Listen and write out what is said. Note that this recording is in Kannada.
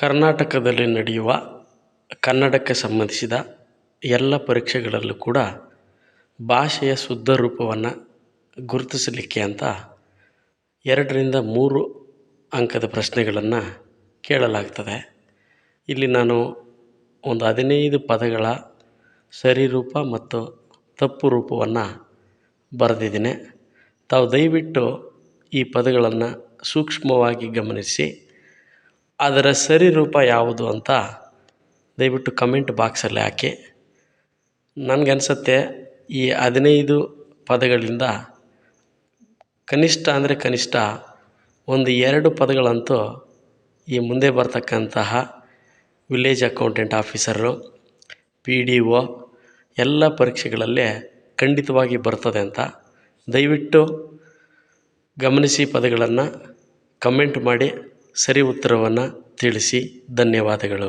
ಕರ್ನಾಟಕದಲ್ಲಿ ನಡೆಯುವ ಕನ್ನಡಕ್ಕೆ ಸಂಬಂಧಿಸಿದ ಎಲ್ಲ ಪರೀಕ್ಷೆಗಳಲ್ಲೂ ಕೂಡ ಭಾಷೆಯ ಶುದ್ಧ ರೂಪವನ್ನು ಗುರುತಿಸಲಿಕ್ಕೆ ಅಂತ 2ರಿಂದ 3 ಅಂಕದ ಪ್ರಶ್ನೆಗಳನ್ನು ಕೇಳಲಾಗ್ತದೆ. ಇಲ್ಲಿ ನಾನು ಒಂದು 15 ಪದಗಳ ಸರಿ ರೂಪ ಮತ್ತು ತಪ್ಪು ರೂಪವನ್ನು ಬರೆದಿದ್ದೀನಿ. ತಾವು ದಯವಿಟ್ಟು ಈ ಪದಗಳನ್ನು ಸೂಕ್ಷ್ಮವಾಗಿ ಗಮನಿಸಿ ಅದರ ಸರಿ ರೂಪ ಯಾವುದು ಅಂತ ದಯವಿಟ್ಟು ಕಮೆಂಟ್ ಬಾಕ್ಸಲ್ಲಿ ಹಾಕಿ. ನನಗನ್ಸುತ್ತೆ ಈ 15 ಪದಗಳಿಂದ ಕನಿಷ್ಠ ಒಂದು 2 ಪದಗಳಂತೂ ಈ ಮುಂದೆ ಬರ್ತಕ್ಕಂತಹ ವಿಲೇಜ್ ಅಕೌಂಟೆಂಟ್ ಆಫೀಸರು, PDO ಎಲ್ಲ ಪರೀಕ್ಷೆಗಳಲ್ಲೇ ಖಂಡಿತವಾಗಿ ಬರ್ತದೆ ಅಂತ ದಯವಿಟ್ಟು ಗಮನಿಸಿ. ಪದಗಳನ್ನು ಕಮೆಂಟ್ ಮಾಡಿ ಸರಿ ಉತ್ತರವನ್ನು ತಿಳಿಸಿ. ಧನ್ಯವಾದಗಳು.